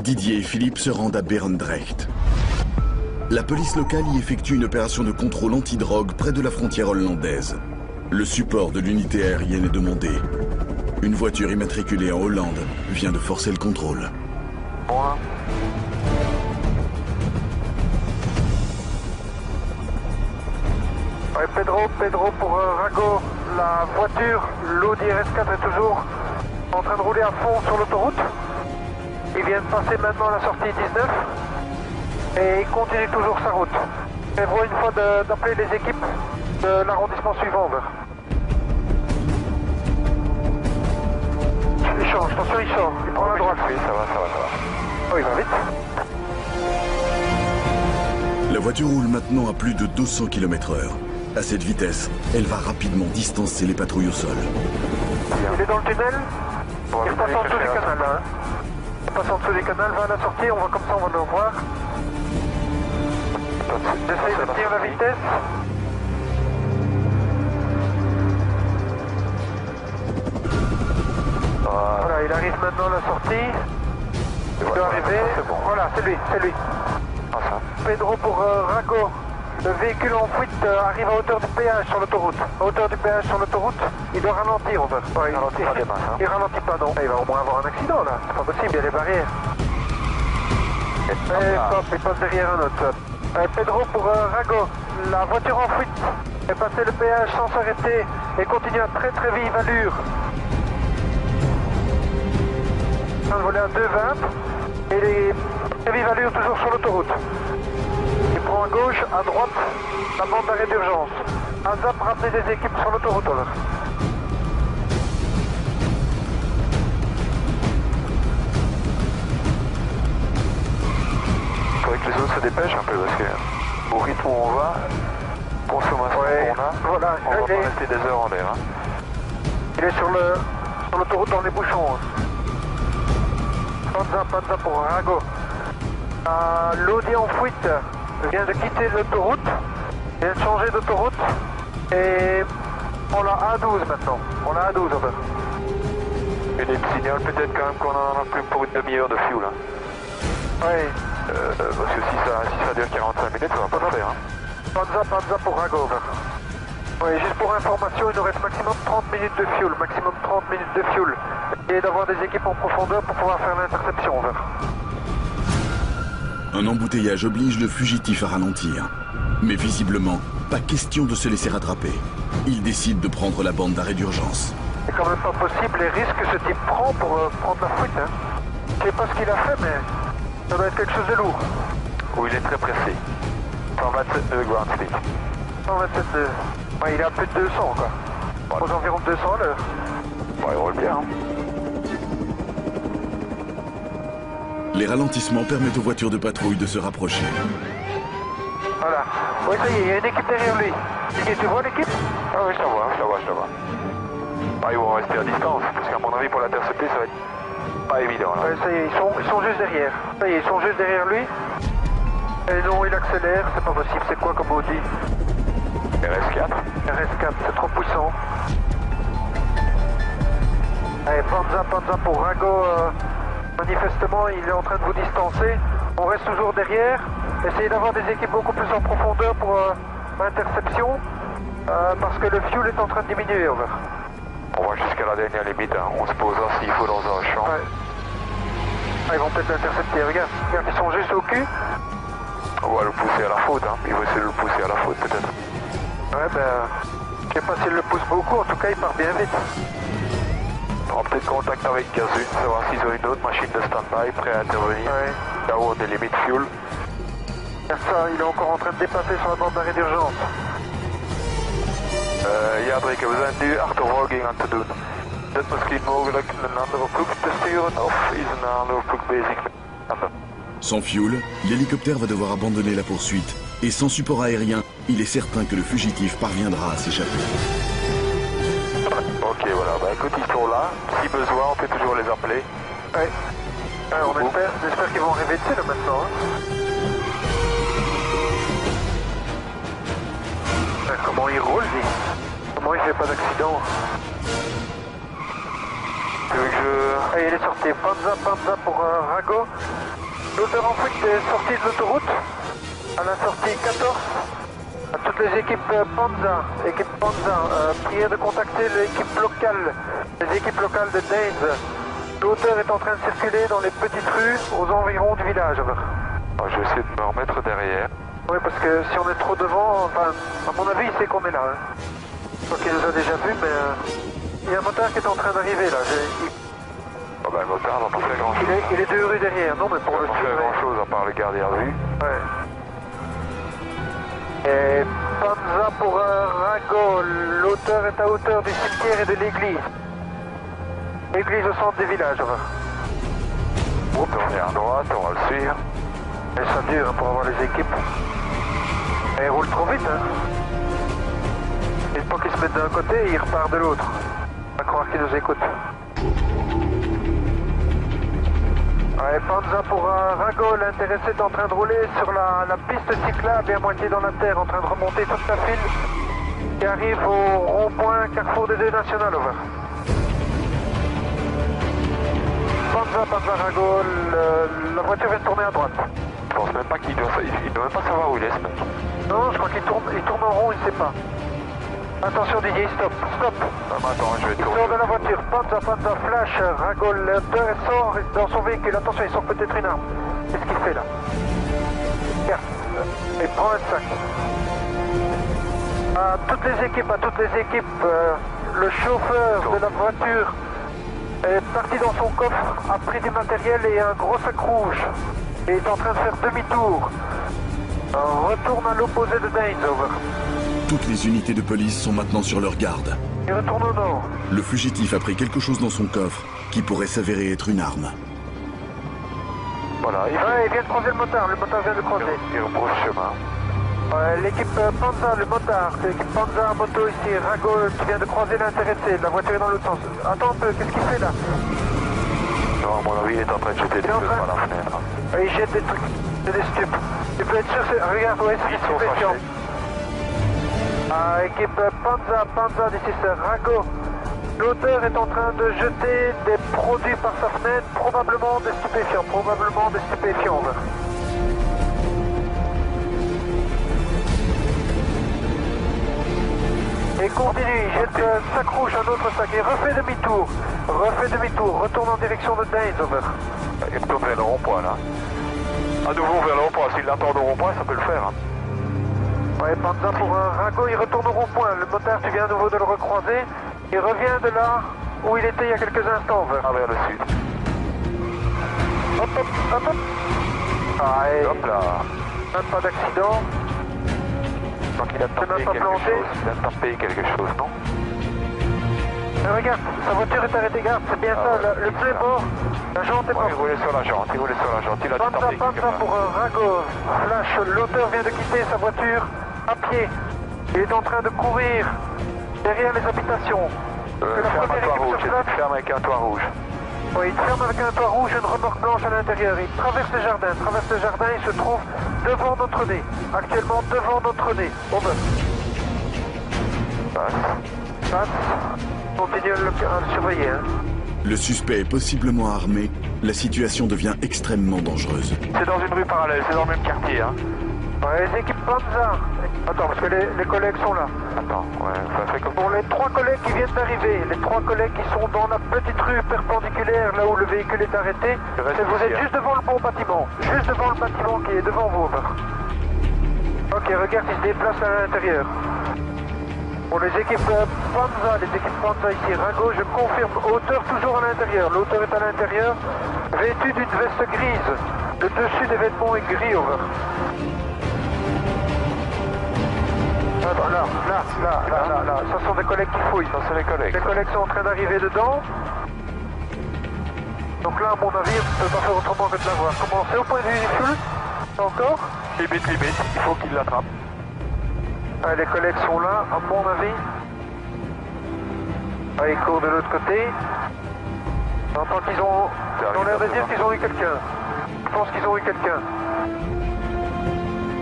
Didier et Philippe se rendent à Berendrecht. La police locale y effectue une opération de contrôle antidrogue près de la frontière hollandaise. Le support de l'unité aérienne est demandé. Une voiture immatriculée en Hollande vient de forcer le contrôle. Ouais, Pedro pour Rago, la voiture, l'Audi RS4 est toujours en train de rouler à fond sur l'autoroute. Il vient de passer maintenant la sortie 19 et il continue toujours sa route. Prévoit une fois d'appeler les équipes de l'arrondissement suivant. Il change, attention il sort, il prend la droite. Oui, ça va. Oh, il va vite. La voiture roule maintenant à plus de 200 km/h. À cette vitesse, elle va rapidement distancer les patrouilles au sol. Il est dans le tunnel, il passe en dessous du canal là. Il passe en dessous du canal, va à la sortie, on va comme ça, on va le revoir. J'essaye de tenir la vitesse. Voilà, il arrive maintenant à la sortie. Il doit arriver. Bon. Voilà, c'est lui. Pedro pour Rago. Le véhicule en fuite arrive à hauteur du péage sur l'autoroute. À hauteur du péage sur l'autoroute, il doit ralentir, on va. Ouais, il ralentit pas des masses, hein. Il ralentit pas, non. Il va au moins avoir un accident, là. C'est pas possible, il y a des barrières. Hop, il passe derrière un autre. Pedro pour Rago. La voiture en fuite est passée le péage sans s'arrêter et continue à très vive allure. En train de voler à 2,20 et les très vive allure toujours sur l'autoroute. Il prend à gauche, à droite, la bande d'arrêt d'urgence. Un zap, ramener des équipes sur l'autoroute. Il faudrait que les autres se dépêchent un peu parce que au rythme où on va, consommation qu'on a, voilà, on va pas rester des heures en l'air. Hein. Il est sur l'autoroute dans les bouchons. Panza pour Rago. L'Audi en fuite vient de quitter l'autoroute, vient de changer d'autoroute et on l'a A12 maintenant. On l'a A12 en fait. Et des signaux peut-être quand même qu'on en a plus pour une demi-heure de fuel. Hein. Oui. Parce que si ça dure 45 minutes, ça va pas le faire. Hein. Panza pour Rago. Oui, juste pour information, il nous reste maximum 30 minutes de fuel, et d'avoir des équipes en profondeur pour pouvoir faire l'interception. Un embouteillage oblige le fugitif à ralentir. Mais visiblement, pas question de se laisser rattraper. Il décide de prendre la bande d'arrêt d'urgence. C'est quand même pas possible les risques que ce type prend pour prendre la fuite. Hein. Je sais pas ce qu'il a fait, mais ça doit être quelque chose de lourd. Où il est très pressé. 127 de ground speed. 127 de... Ouais, il est à plus de 200 quoi. Aux environs de 200 à l'heure. Bon, il roule bien. Hein. Les ralentissements permettent aux voitures de patrouille de se rapprocher. Voilà. Oui, ça y est, il y a une équipe derrière lui. Tu vois l'équipe? Ah oui, je la vois. Ah, ils vont rester à distance, parce qu'à mon avis, pour l'intercepter, ça va être pas évident. Là. Ouais, ça y est, ils sont juste derrière. Ça y est, ils sont juste derrière lui. Et non, il accélère, c'est pas possible. C'est quoi comme Audi? RS4. RS4, c'est trop puissant. Allez, Panza pour Rago. Manifestement, il est en train de vous distancer. On reste toujours derrière. Essayez d'avoir des équipes beaucoup plus en profondeur pour l'interception. Parce que le fuel est en train de diminuer. On va jusqu'à la dernière limite. Hein. On se posera s'il faut dans un champ. Ouais. Ah, ils vont peut-être l'intercepter. Regarde, ils sont juste au cul. On va le pousser à la faute. Hein. Ils vont essayer de le pousser à la faute peut-être. Ouais, je sais pas s'il le pousse beaucoup. En tout cas, il part bien vite. On va peut-être contact avec Gazune, savoir s'ils ont une autre machine de stand-by prêt à intervenir. Ouais. Là où on des limites fuel. Ça, il est encore en train de dépasser sur la bande d'arrêt d'urgence. Ja, Drake, we zijn nu achtervolging aan te doen. Is het misschien mogelijk een andere ploeg te sturen of is een andere ploeg bezig met Sans fuel, l'hélicoptère va devoir abandonner la poursuite. Et sans support aérien, il est certain que le fugitif parviendra à s'échapper. Ok, voilà. Bah écoute, ils sont là. Si besoin, on peut toujours les appeler. Ouais. On espère qu'ils vont arriver dessus là maintenant. Hein. Comment il roule, lui? Comment il fait pas d'accident? Tu veux que je... Allez, il est sorti. Panza pour Rago. L'auteur en fuite est sorti de l'autoroute, à la sortie 14. À toutes les équipes Panza, priez de contacter l'équipe locale, les équipes locales de Danes. L'auteur est en train de circuler dans les petites rues aux environs du village. Alors, je vais essayer de me remettre derrière. Oui, parce que si on est trop devant, enfin, à mon avis, il sait qu'on est là. Hein. Donc il nous a déjà vu, mais il y a un motard qui est en train d'arriver là. Oh bah, le motard va pas faire grand chose. Il est 2 rues derrière, non mais pour le Il va pas faire grand chose à part le garder à vue. Ouais. Et Panza pour Rago, l'auteur est à hauteur du cimetière et de l'église. Église au centre du village. On est à droite, on va le suivre. Et ça dure pour avoir les équipes. Et il roule trop vite, hein. Une fois qu'il se met d'un côté, il repart de l'autre. On va croire qu'il nous écoute. Ouais, Panza pour Rago, l'intéressé est en train de rouler sur la piste cyclable et à moitié dans la terre, en train de remonter toute la file qui arrive au rond-point Carrefour des 2 Nationales, over. Panza Rago, la voiture vient de tourner à droite. Je pense même pas qu'il doit même pas savoir où il est ce mec. Non, je crois qu'il tourne en rond, il ne sait pas. Attention Didier, stop. Ah, mais attends, je vais Il tourner. sort de la voiture, Panza, flash, Rago, l'auteur sort dans son véhicule. Attention, il sort peut-être une arme. Qu'est-ce qu'il fait là? Regarde, il prend un sac. À toutes les équipes, le chauffeur de la voiture est parti dans son coffre, a pris du matériel et un gros sac rouge. Et est en train de faire demi-tour. Retourne à l'opposé de Danes, over. Toutes les unités de police sont maintenant sur leur garde. Il retourne au nord. Le fugitif a pris quelque chose dans son coffre qui pourrait s'avérer être une arme. Voilà, Il vient de croiser le motard vient de croiser. il rebrousse chemin. L'équipe Panza, le motard, c'est l'équipe Panza à moto ici, Rago qui vient de croiser l'intéressé, la voiture est dans l'autre sens. Attends un peu, qu'est-ce qu'il fait là? Non, à mon avis, il est en train de jeter des choses par la fenêtre. Il jette des trucs, c'est des stupes. Tu peux être sûr, regarde, ouais, c'est Ils sont stupéfiant. fâchés. Équipe Panza d'ici, c'est Rago. L'auteur est en train de jeter des produits par sa fenêtre, probablement des stupéfiants. Et continue, il jette un sac rouge, un autre sac, et refait demi-tour, retourne en direction de Danes, over. Il retourne vers le rond-point là. À nouveau vers le rond-point, s'il l'attend au rond-point, ça peut le faire. Hein. Ouais, Panza pour un Rago, il retourne au rond-point. Le motard, tu viens à nouveau de le recroiser. Il revient de là où il était il y a quelques instants, over. Ah, vers le sud. Hop. Ah, et Hop là. même pas d'accident. Donc il a C'est tapé même pas quelque planté. chose. Il a tapé quelque chose, non? Mais regarde, sa voiture est arrêtée, garde, c'est bien Ah ça, ouais, le pneu est mort. La jante est Ouais, il morte. roulait sur la jante, il a tapé quelque Panza part. pour Rago. Flash, l'auteur vient de quitter sa voiture à pied. Il est en train de courir derrière les habitations. C'est la Ferme un première toit équipe rouge, sur place. ferme avec un toit rouge. Oui, il ferme avec un toit rouge et une remorque blanche à l'intérieur. Il traverse le jardin, il se trouve devant notre nez. Actuellement devant notre nez. Over. Passe. Continue à le surveiller. Hein. Le suspect est possiblement armé. La situation devient extrêmement dangereuse. C'est dans une rue parallèle, c'est dans le même quartier. Hein. Ouais, les équipes Panza. Attends, parce que les collègues sont là. Attends, ouais, ça fait comme... Pour les 3 collègues qui viennent d'arriver, les 3 collègues qui sont dans la petite rue perpendiculaire, là où le véhicule est arrêté, vous êtes juste devant le bon bâtiment. Juste devant le bâtiment qui est devant vous. Ok, regarde, ils se déplacent à l'intérieur. Pour les équipes Panza ici, Rago, je confirme, hauteur toujours à l'intérieur. L'auteur est à l'intérieur, vêtu d'une veste grise. Le dessus des vêtements est gris, over. Attends, là. Ça sont des collègues qui fouillent. Ça, c'est les collègues. Les collègues sont en train d'arriver dedans. Donc là, à mon avis, on ne peut pas faire autrement que de l'avoir. Comment c'est au point de vue du fuel? Encore? Limite, il faut qu'il l'attrape. Ah, les collègues sont là, à mon avis. Ah, ils courent de l'autre côté. J'entends qu'ils ont l'air de dire qu'ils ont eu quelqu'un. Je pense qu'ils ont eu quelqu'un.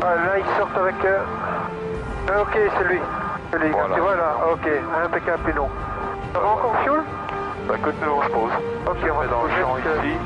Ah, là, ils sortent avec... ok, c'est lui. Voilà. Tu vois là, ok, impeccable, puis non. Ça va encore fuel? Bah écoute, nous on se pose. Ok, on va dans le se poser champ parce que- ici.